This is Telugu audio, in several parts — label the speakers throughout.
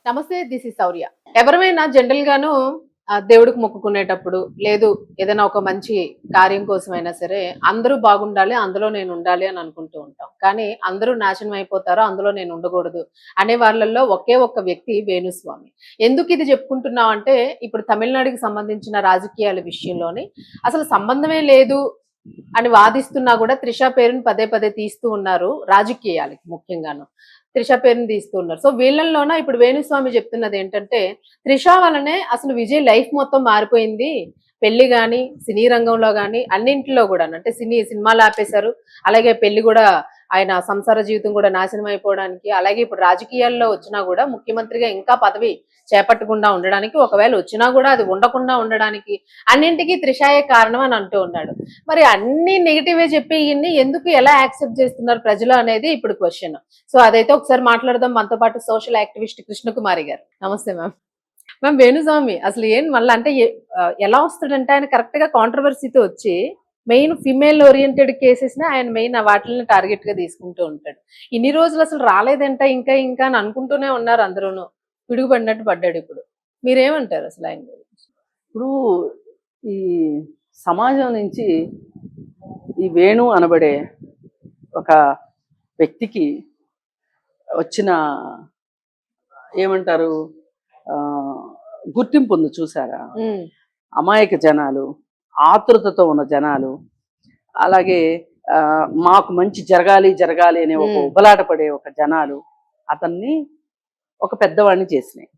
Speaker 1: నమస్తే. దిస్ ఇస్ శౌర్య. ఎవరమైనా జనరల్ గాను దేవుడికి మొక్కుకునేటప్పుడు, లేదు ఏదైనా ఒక మంచి కార్యం కోసమైనా సరే, అందరూ బాగుండాలి, అందులో నేను ఉండాలి అని అనుకుంటూ ఉంటాం. కానీ అందరూ నాశనం అయిపోతారు, అందులో నేను ఉండకూడదు అనే వాళ్ళల్లో ఒకే ఒక్క వ్యక్తి వేణుస్వామి. ఎందుకు ఇది చెప్పుకుంటున్నాం అంటే, ఇప్పుడు తమిళనాడుకి సంబంధించిన రాజకీయాల విషయంలోని అసలు సంబంధమే లేదు అని వాదిస్తున్నా కూడా త్రిష పేరుని పదే పదే తీస్తూ ఉన్నారు రాజకీయాలకి ముఖ్యంగాను. త్రిష పేరుని తీస్తూ ఉన్నారు. సో వీళ్ళల్లోన ఇప్పుడు వేణుస్వామి చెప్తున్నది ఏంటంటే, త్రిష వలనే అసలు విజయ్ లైఫ్ మొత్తం మారిపోయింది. పెళ్లి గాని, సినీ రంగంలో గాని అన్నింటిలో కూడా అంటే సినిమాలు ఆపేశారు. అలాగే పెళ్లి కూడా ఆయన సంసార జీవితం కూడా నాశనం అయిపోవడానికి, అలాగే ఇప్పుడు రాజకీయాల్లో వచ్చినా కూడా ముఖ్యమంత్రిగా ఇంకా పదవి చేపట్టకుండా ఉండడానికి, ఒకవేళ వచ్చినా కూడా అది ఉండకుండా ఉండడానికి అన్నింటికీ త్రిషాయే కారణం అని అంటూ ఉన్నాడు. మరి అన్ని నెగిటివే చెప్పి ఈయన్ని ఎందుకు ఎలా యాక్సెప్ట్ చేస్తున్నారు ప్రజలు అనేది ఇప్పుడు క్వశ్చన్. సో అదైతే ఒకసారి మాట్లాడదాం. మనతో పాటు సోషల్ యాక్టివిస్ట్ కృష్ణకుమారి గారు. నమస్తే మ్యామ్. మ్యామ్ వేణుస్వామి అసలు ఏం మళ్ళీ అంటే ఎలా వస్తాడంటే ఆయన కరెక్ట్ గా కాంట్రవర్సీతో వచ్చి మెయిన్ ఫిమేల్ ఓరియంటెడ్ కేసెస్ ని ఆయన మెయిన్ వాటిని టార్గెట్ గా తీసుకుంటూ ఉంటాడు. ఇన్ని రోజులు అసలు రాలేదంట ఇంకా ఇంకా అని అనుకుంటూనే ఉన్నారు అందరూను. పిడుగుపడినట్టు పడ్డాడు ఇప్పుడు. మీరేమంటారు అసలు ఆయన గురించి?
Speaker 2: ఇప్పుడు ఈ సమాజం నుంచి ఈ వేణు అనబడే ఒక వ్యక్తికి వచ్చిన ఏమంటారు గుర్తింపు ఉంది చూసారా? అమాయక జనాలు, ఆతృతతో ఉన్న జనాలు, అలాగే మాకు మంచి జరగాలి జరగాలి అనే ఒక ఉబలాట పడే ఒక జనాలు అతన్ని ఒక పెద్దవాడిని చేసినాయి.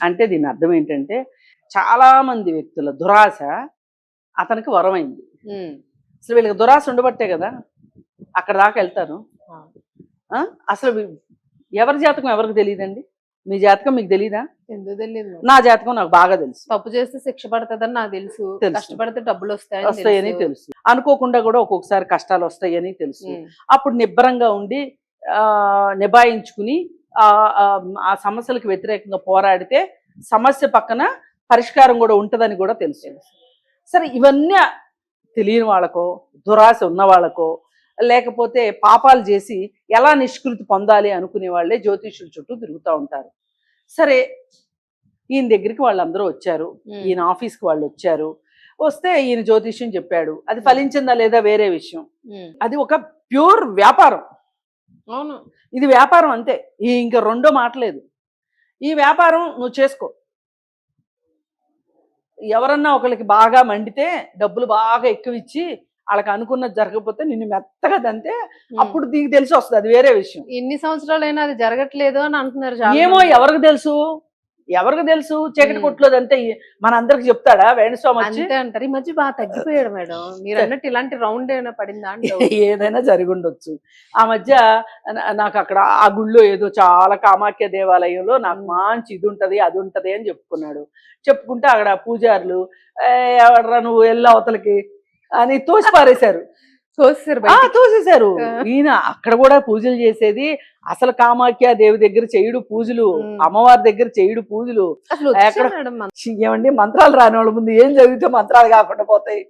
Speaker 2: అంటే దీని అర్థం ఏంటంటే, చాలా మంది వ్యక్తుల దురాశ అతనికి వరమైంది. అసలు వీళ్ళకి దురాశ ఉండబట్టే కదా అక్కడ దాకా వెళ్తారు. అసలు ఎవరి జాతకం ఎవరికి తెలియదండి? మీ జాతకం మీకు తెలీదా?
Speaker 1: ఎందుకు తెలియదు?
Speaker 2: నా జాతకం నాకు బాగా తెలుసు.
Speaker 1: తప్పు చేస్తే శిక్ష పడుతుందని నాకు తెలుసు. కష్టపడితే డబ్బులు
Speaker 2: వస్తాయని తెలుసు. అనుకోకుండా కూడా ఒక్కొక్కసారి కష్టాలు వస్తాయని తెలుసు. అప్పుడు నిబ్బరంగా ఉండి నిభాయించుకుని ఆ సమస్యలకు వ్యతిరేకంగా పోరాడితే సమస్య పక్కన పరిష్కారం కూడా ఉంటుందని కూడా తెలుసు. సరే, ఇవన్నీ తెలియని వాళ్ళకో, దురాశ ఉన్న వాళ్ళకో, లేకపోతే పాపాలు చేసి ఎలా నిష్కృతి పొందాలి అనుకునే వాళ్ళే జ్యోతిష్యుల చుట్టూ తిరుగుతూ ఉంటారు. సరే, ఈయన దగ్గరికి వాళ్ళందరూ వచ్చారు, ఈయన ఆఫీస్కి వాళ్ళు వచ్చారు. వస్తే ఈయన జ్యోతిష్యం చెప్పాడు. అది ఫలించిందా లేదా వేరే విషయం. అది ఒక ప్యూర్ వ్యాపారం.
Speaker 1: అవును,
Speaker 2: ఇది వ్యాపారం అంతే, ఇంకా రెండో మాటలేదు. ఈ వ్యాపారం నువ్వు చేసుకో. ఎవరన్నా ఒకరికి బాగా మండితే డబ్బులు బాగా ఎక్కువ ఇచ్చి వాళ్ళకి అనుకున్నది జరగకపోతే నిన్ను మెత్తగా దంతే అప్పుడు నీకు తెలిసి వస్తుంది, అది వేరే విషయం.
Speaker 1: ఇన్ని సంవత్సరాలైనా అది జరగట్లేదు అని అంటున్నారు.
Speaker 2: ఏమో ఎవరికి తెలుసు, ఎవరికి తెలుసు? చీకటి కొట్లోదంతే మన అందరికి చెప్తాడా వేణుస్వామి వచ్చి?
Speaker 1: అంటారు. ఈ మధ్య బాగా తగ్గిపోయాడు మేడం. మీరు అన్నట్టు ఇలాంటి రౌండ్ ఏమైనా పడిందా?
Speaker 2: ఏదైనా జరిగి ఉండొచ్చు. ఆ మధ్య నాకు అక్కడ ఆ గుళ్ళో ఏదో చాలా కామాఖ్య దేవాలయంలో నాకు మంచి ఇది ఉంటది అది ఉంటది అని చెప్పుకున్నాడు. చెప్పుకుంటే అక్కడ పూజారులు ఎవడరా నువ్వు వెళ్ళి అవతలకి అని తోసి పారేశారు. తోసేశారు. ఈయన అక్కడ కూడా పూజలు చేసేది అసలు కామాఖ్య దేవి దగ్గర చేయుడు పూజలు, అమ్మవారి దగ్గర చేయుడు పూజలు. ఏమండి, మంత్రాలు రాని వాళ్ళ ముందు ఏం జరిగితే మంత్రాలు కాకుండా పోతాయి?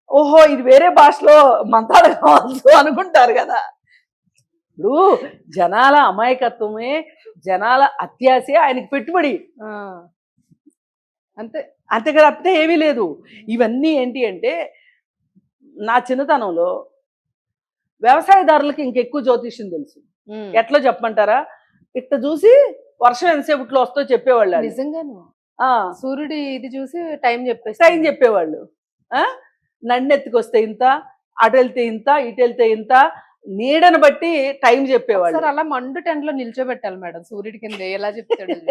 Speaker 2: ఓహో, ఇది వేరే భాషలో మంత్రాలు కావచ్చు అనుకుంటారు కదా. ఇప్పుడు జనాల అమాయకత్వమే, జనాల అత్యాసే ఆయనకి పెట్టుబడి. అంతే అంతే కదా, తప్పితే ఏమీ లేదు. ఇవన్నీ ఏంటి అంటే, నా చిన్నతనంలో వ్యవసాయదారులకి ఇంకెక్కువ జ్యోతిష్యం తెలుసు. ఎట్లా చెప్పమంటారా? ఇట్లా చూసి వర్షం ఎంతసేపట్లో వస్తో చెప్పేవాళ్ళు.
Speaker 1: నిజంగాను సూర్యుడి ఇది చూసి టైం
Speaker 2: చెప్పేవాళ్ళు. నన్నెత్తుకొస్తే ఇంత, అటు వెళ్తే ఇంత, ఇటు వెళ్తే ఇంత, నీడను బట్టి టైం చెప్పేవాళ్ళు.
Speaker 1: అలా మండు టెంట్లో నిల్చోబెట్టాలి మేడం సూర్యుడి కింద, ఎలా చెప్తాడు?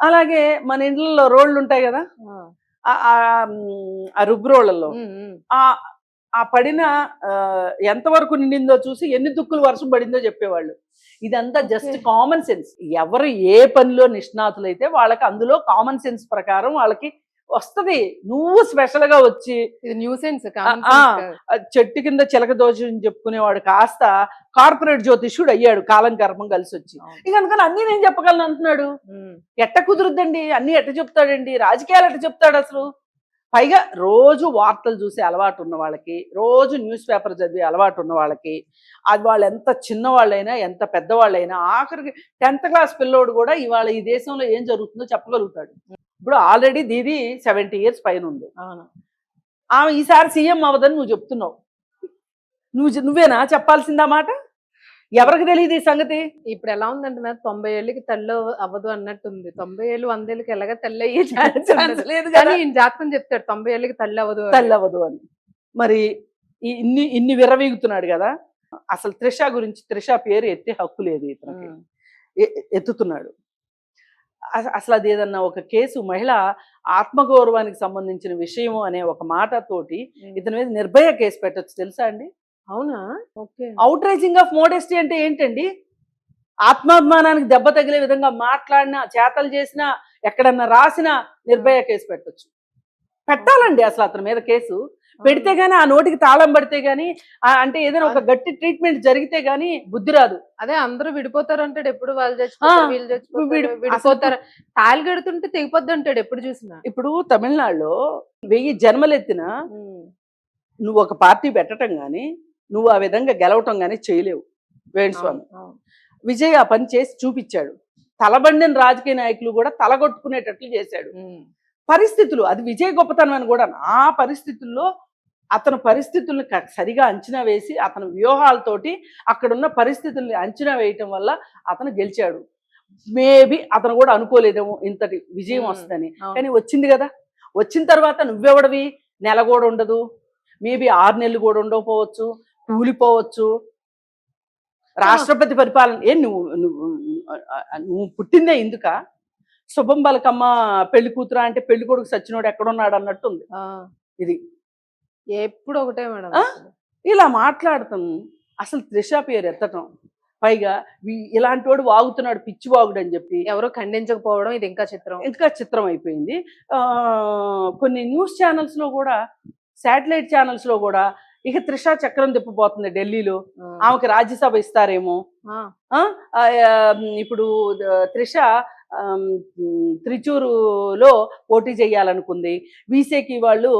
Speaker 2: అలాగే మన ఇంట్లో రోళ్ళు ఉంటాయి కదా, ఆ రుబ్బురోళ్లలో ఆ పడిన ఎంతవరకు నిండిందో చూసి ఎన్ని దుక్కులు వర్షం పడిందో చెప్పేవాళ్ళు. ఇదంతా జస్ట్ కామన్ సెన్స్. ఎవరు ఏ పనిలో నిష్ణాతులైతే వాళ్ళకి అందులో కామన్ సెన్స్ ప్రకారం వాళ్ళకి వస్తది. నువ్వు స్పెషల్ గా వచ్చి చెట్టు కింద చిలక దోషం చెప్పుకునేవాడు కాస్త కార్పొరేట్ జ్యోతిష్యుడు అయ్యాడు, కాలం కర్మం కలిసి వచ్చి. ఇక అందుకని అన్ని నేను చెప్పగలను అంటున్నాడు. ఎట్ట కుదురుద్దండి? అన్ని ఎట్ట చెప్తాడండి? రాజకీయాలు ఎట్ట చెప్తాడు అసలు? పైగా రోజు వార్తలు చూసే అలవాటు ఉన్న వాళ్ళకి, రోజు న్యూస్ పేపర్ చదివే అలవాటు ఉన్న వాళ్ళకి, అది వాళ్ళు ఎంత చిన్నవాళ్ళైనా ఎంత పెద్దవాళ్ళైనా ఆఖరికి 10th క్లాస్ పిల్లోడు కూడా ఇవాళ ఈ దేశంలో ఏం జరుగుతుందో చెప్పగలుగుతాడు. ఇప్పుడు ఆల్రెడీ దీది 70 ఇయర్స్ పైన ఉంది.
Speaker 1: అవును.
Speaker 2: ఆమె ఈసారి సీఎం అవ్వదని నువ్వు చెప్తున్నావు. నువ్వేనా చెప్పాల్సిందా మాట? ఎవరికి తెలియదు ఈ సంగతి?
Speaker 1: ఇప్పుడు ఎలా ఉందంటే మేడం 90 ఏళ్ళకి తల్లి అవ్వదు అన్నట్టుంది. 90 ఏళ్ళు 100 ఏళ్ళకి ఎలాగ తల్లి అయ్యే ఛాన్స్
Speaker 2: లేదు
Speaker 1: కానీ
Speaker 2: కదా,
Speaker 1: ఈయన జాతకం చెప్తాడు 90 ఏళ్ళకి తల్లి అవ్వదు అని.
Speaker 2: తల్లి అవ్వదు అని. మరి ఇన్ని ఇన్ని విర్రవీగుతున్నాడు కదా. అసలు త్రిష గురించి, త్రిష పేరు ఎత్తే హక్కు లేదు ఇతనికి. ఎత్తుతున్నాడు. అసలు అది ఏదన్నా ఒక కేసు, మహిళ ఆత్మగౌరవానికి సంబంధించిన విషయము అనే ఒక మాటతోటి ఇతని మీద నిర్భయ కేసు పెట్టొచ్చు, తెలుసా అండి?
Speaker 1: అవునా? ఓకే.
Speaker 2: అవుట్రేజింగ్ ఆఫ్ మోడెస్టీ అంటే ఏంటండి? ఆత్మాభిమానానికి దెబ్బ తగిలే విధంగా మాట్లాడినా, చేతలు చేసినా, ఎక్కడన్నా రాసినా నిర్భయ కేసు పెట్టొచ్చు. పెట్టాలండి అసలు అతని మీద కేసు. పెడితే గానీ, ఆ నోటికి తాళం పడితే గానీ, అంటే ఏదైనా ఒక గట్టి ట్రీట్మెంట్ జరిగితే గానీ బుద్ధి రాదు.
Speaker 1: అదే అందరూ విడిపోతారు అంటాడు ఎప్పుడు, వాళ్ళు చచ్చిపోతారు వీళ్ళు చచ్చిపోతారు, విడిపోతారు, తాళి కడుతుంటే తెగిపోద్ది అంటాడు ఎప్పుడు చూసినా.
Speaker 2: ఇప్పుడు తమిళనాడులో 1000 జన్మలెత్తినా నువ్వు ఒక పార్టీ పెట్టడం గానీ, నువ్వు ఆ విధంగా గెలవటం గానీ చేయలేవు. వేణుస్వామి విజయ్ ఆ పని చేసి చూపించాడు. తలబండిన రాజకీయ నాయకులు కూడా తలగొట్టుకునేటట్లు చేశాడు. పరిస్థితులు, అది విజయ్ గొప్పతనం అని కూడా. ఆ పరిస్థితుల్లో అతను పరిస్థితుల్ని సరిగా అంచనా వేసి, అతని వ్యూహాలతోటి అక్కడున్న పరిస్థితుల్ని అంచనా వేయటం వల్ల అతను గెలిచాడు. మేబీ అతను కూడా అనుకోలేదేమో ఇంతటి విజయం వస్తుందని, కానీ వచ్చింది కదా. వచ్చిన తర్వాత నువ్వెవడవి? నెల కూడా ఉండదు, మేబీ 6 నెలలు కూడా ఉండకపోవచ్చు, కూలిపోవచ్చు. రాష్ట్రపతి పరిపాలన నువ్వు పుట్టిందే ఇందుక? శుభం బలకమ్మ పెళ్లి కూతురా అంటే పెళ్లి కొడుకు సచ్చినోడు ఎక్కడున్నాడు అన్నట్టుంది ఇది.
Speaker 1: ఎప్పుడు ఒకటే మేడం
Speaker 2: ఇలా మాట్లాడతాం. అసలు త్రిష పేరు ఎత్తటం, పైగా ఇలాంటి వాడు వాగుతున్నాడు, పిచ్చి వాగుడు అని చెప్పి
Speaker 1: ఎవరో ఖండించకపోవడం ఇది ఇంకా చిత్రం
Speaker 2: అయిపోయింది. కొన్ని న్యూస్ ఛానల్స్ లో కూడా, శాటిలైట్ ఛానల్స్ లో కూడా ఇక త్రిష చక్రం తిప్పబోతుంది ఢిల్లీలో. ఆమెకి రాజ్యసభ ఇస్తారేమో. ఇప్పుడు త్రిష త్రిచూరులో పోటీ చేయాలనుకుంది. వీసేకి వాళ్ళు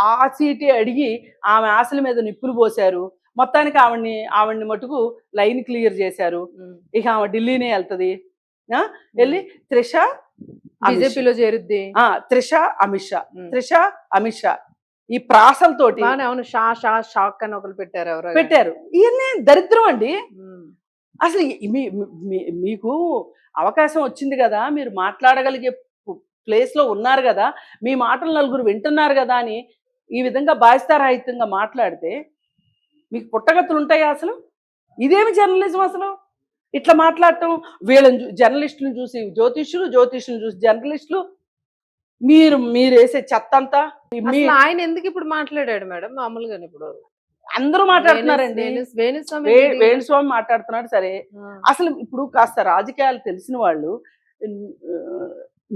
Speaker 2: ఆ సీటే అడిగి ఆమె ఆశల మీద నిప్పులు పోశారు. మొత్తానికి ఆవిడ్ని మటుకు లైన్ క్లియర్ చేశారు. ఇక ఆమె ఢిల్లీనే వెళ్తుంది. వెళ్ళి త్రిష
Speaker 1: బీజేపీలో చేరుద్ది.
Speaker 2: త్రిష అమిత్ షా, త్రిష అమిత్ షా ఈ ప్రాసలతోటి.
Speaker 1: అవును, షాక్ అని ఒకరు
Speaker 2: పెట్టారు. ఇవన్నీ దరిద్రం అండి. అసలు మీకు అవకాశం వచ్చింది కదా, మీరు మాట్లాడగలిగే ప్లేస్ లో ఉన్నారు కదా, మీ మాటలు నలుగురు వింటున్నారు కదా అని ఈ విధంగా బాధ్యతారహితంగా మాట్లాడితే మీకు పుట్టగతులు ఉంటాయా? అసలు ఇదేమి జర్నలిజం? అసలు ఇట్లా మాట్లాడటం, వీళ్ళని జర్నలిస్టులను చూసి జ్యోతిష్యులు, జ్యోతిష్యులను చూసి జర్నలిస్టులు, మీరు వేసే చెత్త అంతా.
Speaker 1: ఆయన ఎందుకు ఇప్పుడు మాట్లాడాడు మేడం? మామూలుగా ఇప్పుడు
Speaker 2: అందరూ మాట్లాడుతున్నారండి. వేణుస్వామి మాట్లాడుతున్నాడు, సరే. అసలు ఇప్పుడు కాస్త రాజకీయాలు తెలిసిన వాళ్ళు,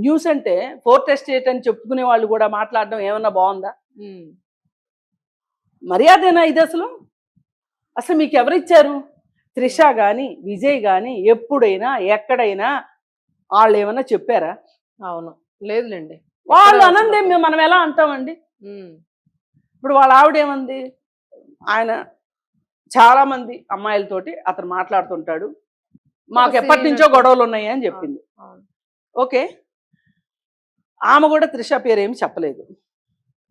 Speaker 2: న్యూస్ అంటే 4th ఎస్టేట్ అని చెప్పుకునే వాళ్ళు కూడా మాట్లాడడం ఏమన్నా బాగుందా? మర్యాదేనా ఇది? అసలు మీకు ఎవరిచ్చారు? త్రిష గాని విజయ్ గాని ఎప్పుడైనా ఎక్కడైనా వాళ్ళు ఏమన్నా చెప్పారా?
Speaker 1: అవును, లేదులేండి.
Speaker 2: వాళ్ళు అనందే మనం ఎలా అంటామండి? ఇప్పుడు వాళ్ళ ఆవిడేమంది? ఆయన చాలా మంది అమ్మాయిలతోటి అతను మాట్లాడుతుంటాడు, మాకు ఎప్పటి నుంచో గొడవలు ఉన్నాయి అని చెప్పింది. ఓకే, ఆమె కూడా త్రిష పేరేమి చెప్పలేదు.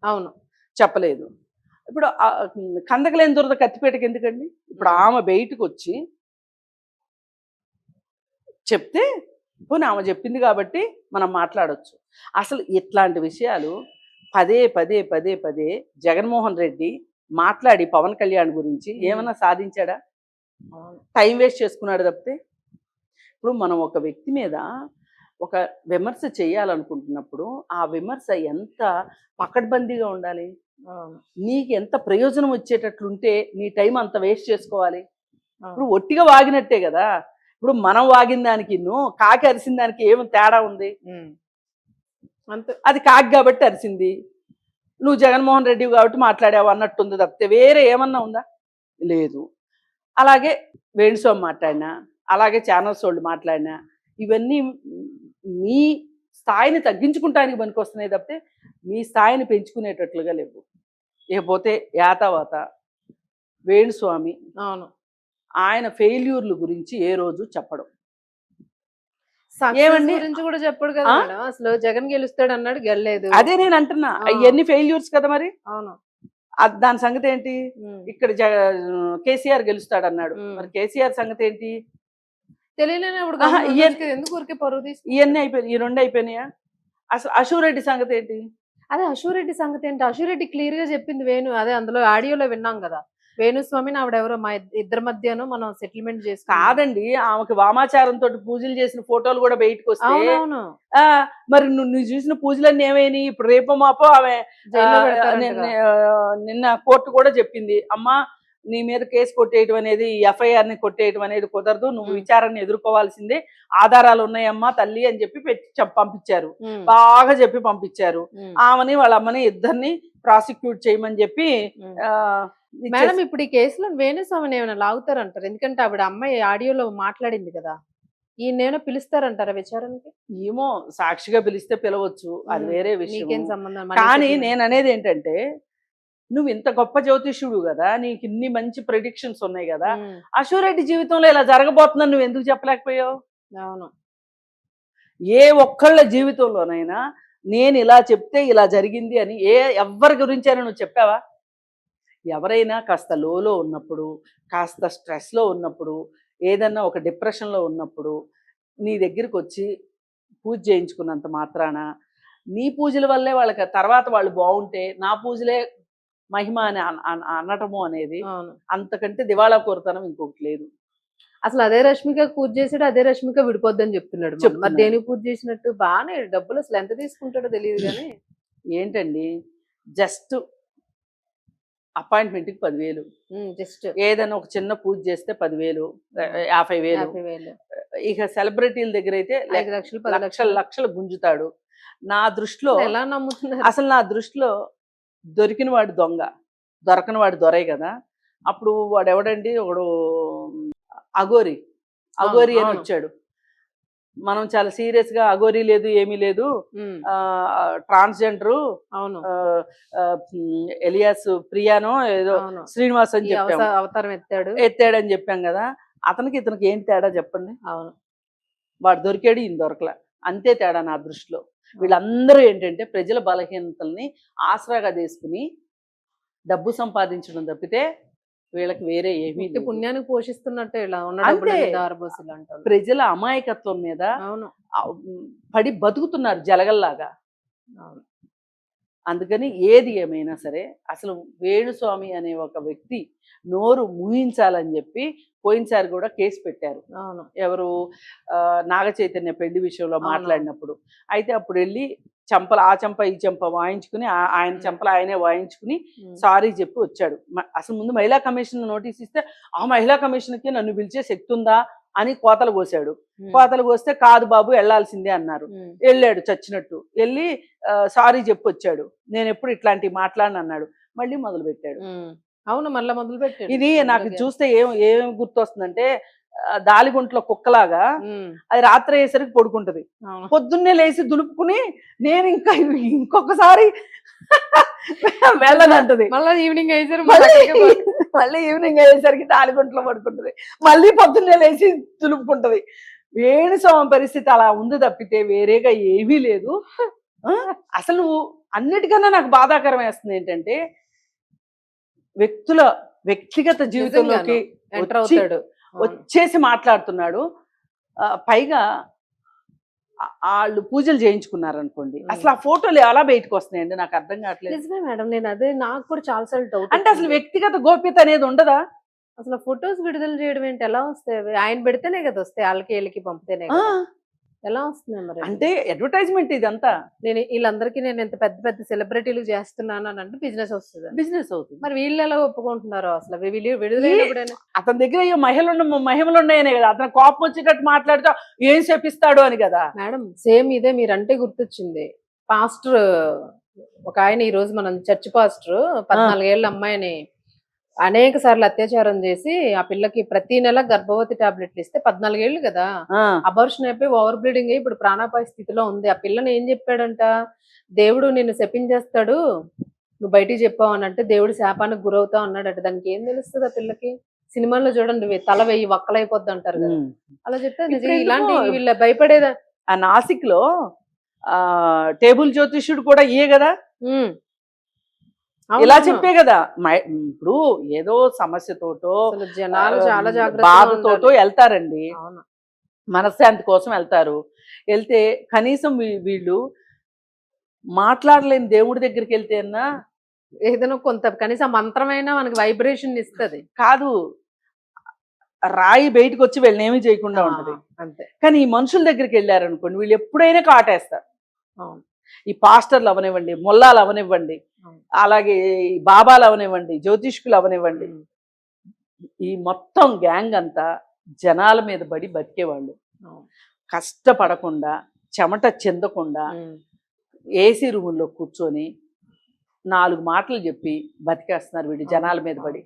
Speaker 1: అవును,
Speaker 2: చెప్పలేదు. ఇప్పుడు కందకలేని దురద కత్తిపేటకి ఎందుకండి? ఇప్పుడు ఆమె బయటకు వచ్చి చెప్తే పోనీ ఆమె చెప్పింది కాబట్టి మనం మాట్లాడొచ్చు. అసలు ఇట్లాంటి విషయాలు పదే పదే పదే పదే జగన్మోహన్ రెడ్డి మాట్లాడి పవన్ కళ్యాణ్ గురించి ఏమన్నా సాధించాడా? టైం వేస్ట్ చేసుకున్నాడు తప్పితే. ఇప్పుడు మనం ఒక వ్యక్తి మీద ఒక విమర్శ చేయాలనుకుంటున్నప్పుడు ఆ విమర్శ ఎంత పకడ్బందీగా ఉండాలి, నీకు ఎంత ప్రయోజనం వచ్చేటట్లుంటే నీ టైం అంత వేస్ట్ చేసుకోవాలి. ఇప్పుడు ఒట్టిగా వాగినట్టే కదా. ఇప్పుడు మనం వాగిన దానికి కాకి అరిసిన దానికి ఏమి తేడా ఉంది? అంతే, అది కాకి కాబట్టి అరిసింది, నువ్వు జగన్మోహన్ రెడ్డి కాబట్టి మాట్లాడావు అన్నట్టుంది తప్పితే వేరే ఏమన్నా ఉందా? లేదు. అలాగే వేణుస్వామి మాట్లాడినా, అలాగే ఛానల్స్ వాళ్ళు మాట్లాడినా, ఇవన్నీ మీ స్థాయిని తగ్గించుకుంటానికి పనికొస్తున్నాయి తప్పితే మీ స్థాయిని పెంచుకునేటట్లుగా లేవు. ఇకపోతే యాతావాత వేణుస్వామి
Speaker 1: అవును.
Speaker 2: ఆయన ఫెయిల్యూర్ల గురించి ఏ రోజు చెప్పడం.
Speaker 1: సక్సెస్
Speaker 2: ఏమండి?
Speaker 1: గురించి కూడా చెప్పడు కదా
Speaker 2: ఆ?
Speaker 1: మేడం. అసలు జగన్ గెలుస్తాడు అన్నాడు, గెలలేదు.
Speaker 2: అదే నేను అంటున్నా,
Speaker 1: ఆ.
Speaker 2: ఇవన్నీ ఫెయిల్యూర్స్ కదా మరి.
Speaker 1: అవును.
Speaker 2: దాని సంగతి ఏంటి?
Speaker 1: ఉమ్.
Speaker 2: ఇక్కడ కేసీఆర్ గెలుస్తాడు అన్నాడు, మరి కేసీఆర్ సంగతి ఏంటి?
Speaker 1: తెలియలేనప్పుడు
Speaker 2: ఆహా,
Speaker 1: గమ్మున ఉండొచ్చు కదా, ఎందుకు ఊరికే పరువు తీసుకుంటాడు?
Speaker 2: ఇవన్నీ అయిపోయినాయి, ఈ రెండు అయిపోయినాయా? అసలు అశూరెడ్డి సంగతి ఏంటి?
Speaker 1: అదే అశూరెడ్డి సంగతి ఏంటి? అశూరెడ్డి క్లియర్ గా చెప్పింది వేణు, అదే అందులో ఆడియోలో విన్నాం కదా, వేణుస్వామిని ఆవిడెవరో మా ఇద్దరి మధ్యను మనం సెటిల్మెంట్ చేసుకున్నాం.
Speaker 2: కాదండి, ఆమెకి వామాచారంతో పూజలు చేసిన ఫోటోలు కూడా బయటకు వస్తే
Speaker 1: అవునవును.
Speaker 2: ఆ మరి నువ్వు చూసిన పూజలన్నీ ఏమైనాయి? ఇప్పుడు రేపు మాపో ఆమె
Speaker 1: జైల్లో పెడతారంటగా.
Speaker 2: నిన్న కోర్టు కూడా చెప్పింది, అమ్మా నీ మీద కేసు కొట్టేయడం అనేది, ఎఫ్ఐఆర్ ని కొట్టేయడం అనేది కుదరదు, నువ్వు విచారణని ఎదుర్కోవాల్సిందే, ఆధారాలు ఉన్నాయమ్మా తల్లి అని చెప్పి పంపించారు. బాగా చెప్పి పంపించారు. ఆమెని వాళ్ళ అమ్మని ఇద్దరిని ప్రాసిక్యూట్ చేయమని చెప్పి
Speaker 1: మేడం ఇప్పుడు ఈ కేసులో వేణుస్వామిని ఏమైనా లాగుతారంటారు? ఎందుకంటే ఆవిడ అమ్మాయి ఆడియోలో మాట్లాడింది కదా, ఈయన పిలుస్తారంటారా విచారణకి? ఏమో,
Speaker 2: సాక్షిగా పిలిస్తే పిలవచ్చు, అది వేరే విషయం.
Speaker 1: నీకేం సంబంధం?
Speaker 2: కానీ నేను అనేది ఏంటంటే, నువ్వు ఇంత గొప్ప జ్యోతిష్యుడు కదా, నీకు ఇన్ని మంచి ప్రెడిక్షన్స్ ఉన్నాయి కదా, అశూరెడ్డి జీవితంలో ఇలా జరగబోతుందని నువ్వు ఎందుకు చెప్పలేకపోయావు?
Speaker 1: అవును.
Speaker 2: ఏ ఒక్కళ్ళ జీవితంలోనైనా నేను ఇలా చెప్తే ఇలా జరిగింది అని ఎవరి గురించైనా నువ్వు చెప్పావా? ఎవరైనా కాస్త లోలో ఉన్నప్పుడు, కాస్త స్ట్రెస్లో ఉన్నప్పుడు, ఏదన్నా ఒక డిప్రెషన్లో ఉన్నప్పుడు నీ దగ్గరికి వచ్చి పూజ చేయించుకున్నంత మాత్రాన నీ పూజల వల్లే వాళ్ళకి తర్వాత వాళ్ళు బాగుంటే నా పూజలే మహిమ అని అనటము అనేది అంతకంటే దివాళా కోరుతనం ఇంకొకటి లేదు.
Speaker 1: అసలు అదే రష్మిక పూజ చేసాడు, అదే రష్మిక విడిపోద్దని చెప్తున్నాడు. మరి దేనికి పూజ చేసినట్టు? బాగానే డబ్బులు అసలు ఎంత తీసుకుంటాడో తెలియదు కానీ
Speaker 2: ఏంటండి, జస్ట్ అపాయింట్మెంట్కి 10,000,
Speaker 1: జస్ట్
Speaker 2: ఏదైనా ఒక చిన్న పూజ చేస్తే 10,000, 50,000. ఇక సెలబ్రిటీల దగ్గర అయితే
Speaker 1: 5 లక్షలు 10
Speaker 2: లక్షలు గుంజుతాడు. నా దృష్టిలో
Speaker 1: ఎలా నమ్ముతున్నారు?
Speaker 2: అసలు నా దృష్టిలో దొరికిన వాడు దొంగ, దొరకని వాడు దొరే కదా. అప్పుడు వాడు ఎవడండి, ఒకడు అఘోరి అని వచ్చాడు. మనం చాలా సీరియస్ గా అఘోరి లేదు ఏమీ లేదు, ట్రాన్స్జెండరు ఎలియాస్ ప్రియానో ఏదో శ్రీనివాస్ అని చెప్పాము,
Speaker 1: అవతారం
Speaker 2: ఎత్తాడని చెప్పాం కదా. అతనికి ఇతనికి ఏంటి తేడా చెప్పండి?
Speaker 1: అవును,
Speaker 2: వాడు దొరికాడు, ఈయన దొరకలే, అంతే తేడా నా దృష్టిలో. వీళ్ళందరూ ఏంటంటే ప్రజల బలహీనతల్ని ఆసరాగా తీసుకుని డబ్బు సంపాదించడం తప్పితే వీళ్ళకి వేరే ఏమీ
Speaker 1: పుణ్యానికి పోషిస్తున్నట్టే
Speaker 2: ప్రజల అమాయకత్వం మీద పడి బతుకుతున్నారు జలగల్లాగా. అందుకని ఏది ఏమైనా సరే అసలు వేణుస్వామి అనే ఒక వ్యక్తి నోరు మూయించాలని చెప్పి పోయినసారి కూడా కేసు పెట్టారు. ఎవరు? నాగ చైతన్య పెళ్లి విషయంలో మాట్లాడినప్పుడు. అయితే అప్పుడు వెళ్ళి చెంపలు ఆ చెంప ఈ చెంప వాయించుకుని, ఆయన చెంపలు ఆయనే వాయించుకుని సారీ చెప్పి వచ్చాడు. అసలు ముందు మహిళా కమిషన్ నోటీస్ ఇస్తే ఆ మహిళా కమిషన్కి నన్ను పిలిచే శక్తి ఉందా అని కోతలు కోసాడు. కోతలు కోస్తే కాదు బాబు వెళ్ళాల్సిందే అన్నారు. వెళ్ళాడు చచ్చినట్టు, వెళ్ళి సారీ చెప్పి వచ్చాడు. నేను ఎప్పుడు ఇట్లాంటివి మాట్లాడను అన్నాడు. మళ్ళీ మొదలు పెట్టాడు.
Speaker 1: అవును, మళ్ళీ మొదలు పెట్టాడు.
Speaker 2: ఇది నాకు చూస్తే ఏం గుర్తొస్తుందంటే, దాలిగుంట్లో కుక్కలాగా అది రాత్రి అయ్యేసరికి పడుకుంటది, పొద్దున్నే లేచి దులుపుకుని నేను ఇంకొకసారి వెళ్ళనంటది.
Speaker 1: మళ్ళీ ఈవినింగ్
Speaker 2: అయ్యేసరికి దాలిగుంట్లో పడుకుంటది, మళ్ళీ పొద్దున్నే లేచి దులుపుకుంటది. వేణుస్వామి పరిస్థితి అలా ఉంది తప్పితే వేరేగా ఏమీ లేదు. అసలు అన్నిటికన్నా నాకు బాధాకరం వేస్తుంది ఏంటంటే, వ్యక్తిగత జీవితంలోకి వచ్చేసి మాట్లాడుతున్నాడు. పైగా వాళ్ళు పూజలు చేయించుకున్నారు అనుకోండి, అసలు ఆ ఫోటోలు ఎలా బయటకు వస్తున్నాయండి? నాకు అర్థం కావట్లేదు.
Speaker 1: నిజమే మేడం, నేను అదే, నాకు కూడా చాలా సార్లు డౌట్.
Speaker 2: అంటే అసలు వ్యక్తిగత గోప్యత అనేది ఉండదా?
Speaker 1: అసలు ఫొటోస్ విడుదల చేయడం ఏంటి? ఎలా వస్తాయి? ఆయన పెడితేనే కదా వస్తాయి, వాళ్ళకి వీళ్ళకి పంపితేనే. ఎలా వస్తుంది మరి?
Speaker 2: అంటే అడ్వర్టైజ్మెంట్ ఇదంతా.
Speaker 1: నేను వీళ్ళందరికీ నేను ఎంత పెద్ద పెద్ద సెలబ్రిటీలు చేస్తున్నాను అని అంటే బిజినెస్ వస్తుంది, బిజినెస్ అవుతుంది. మరి వీళ్ళు ఎలా ఒప్పుకుంటున్నారు? అసలు విడుదల
Speaker 2: అతని దగ్గర మహిమలు ఉన్నాయనే కదా, అతను కోపం వచ్చేటట్టు మాట్లాడుతూ ఏం చెప్పిస్తాడు అని కదా.
Speaker 1: మేడం సేమ్ ఇదే మీరంటే గుర్తొచ్చింది. పాస్టర్ ఒక ఆయన, ఈ రోజు మనం చర్చ్ పాస్టర్ 14 ఏళ్ళ అమ్మాయిని అనేక సార్లు అత్యాచారం చేసి ఆ పిల్లకి ప్రతి నెల గర్భవతి టాబ్లెట్లు ఇస్తే 14 ఏళ్ళు కదా,
Speaker 2: ఆ,
Speaker 1: అబార్షన్ అయిపోయి ఓవర్ బ్లీడింగ్ అయ్యి ఇప్పుడు ప్రాణాపాయ స్థితిలో ఉంది. ఆ పిల్లని ఏం చెప్పాడంట, దేవుడు నిన్ను శపించేస్తాడు నువ్వు బయటికి చెప్పావు అని, అంటే దేవుడి శాపానికి గురవుతావు అన్నాడట. దానికి ఏం తెలుస్తుంది ఆ పిల్లకి? సినిమాల్లో చూడండి తల వెయ్యి వక్కలైపోద్ది అంటారు కదా,
Speaker 2: ఉమ్.
Speaker 1: అలా చెప్తే
Speaker 2: ఇప్పుడు
Speaker 1: నిజంగా
Speaker 2: ఎందుకో
Speaker 1: ఇలాంటి వీళ్ళ భయపడేదా.
Speaker 2: ఆ నాసిక్ లో టేబుల్ జ్యోతిష్యుడు కూడా ఇయే కదా,
Speaker 1: ఉమ్.
Speaker 2: ఇలా
Speaker 1: అవునవును.
Speaker 2: చెప్పే కదా. ఇప్పుడు ఏదో సమస్యతోటో
Speaker 1: అసలు జనాలు చాలా జాగ్రత్తగా
Speaker 2: బాధతోటో
Speaker 1: ఉండాలి.
Speaker 2: వెళ్తారండి,
Speaker 1: అవును.
Speaker 2: మనశ్శాంతి కోసం వెళ్తారు. వెళ్తే కనీసం వీళ్ళు మాట్లాడలేని దేవుడి దగ్గరికి వెళ్తే అన్నా
Speaker 1: ఏదైనా కొంత కనీసం మంత్రమైనా మనకి వైబ్రేషన్ ఇస్తది.
Speaker 2: కాదు, రాయి బయటకు వచ్చి వీళ్ళని ఏమీ చేయకుండా
Speaker 1: ఆ,
Speaker 2: ఉంటది.
Speaker 1: అంతే.
Speaker 2: కానీ ఈ మనుషుల దగ్గరికి వెళ్ళారనుకోండి, వీళ్ళు ఎప్పుడైనా కాటేస్తారు.
Speaker 1: అవును.
Speaker 2: ఈ పాస్టర్లు అవనివ్వండి, మొల్లాలు అవనివ్వండి,
Speaker 1: అవును.
Speaker 2: అలాగే ఈ బాబాలు అవనివ్వండి, జ్యోతిష్కులు అవనివ్వండి,
Speaker 1: ఉమ్.
Speaker 2: ఈ మొత్తం గ్యాంగ్ అంతా జనాల మీద పడి బతికేవాళ్ళు.
Speaker 1: అవును.
Speaker 2: కష్టపడకుండా, చెమట చెందకుండా,
Speaker 1: ఉమ్.
Speaker 2: ఏసీ రూముల్లో కూర్చొని 4 మాటలు చెప్పి బతికేస్తున్నారు వీళ్ళు జనాల మీద పడి.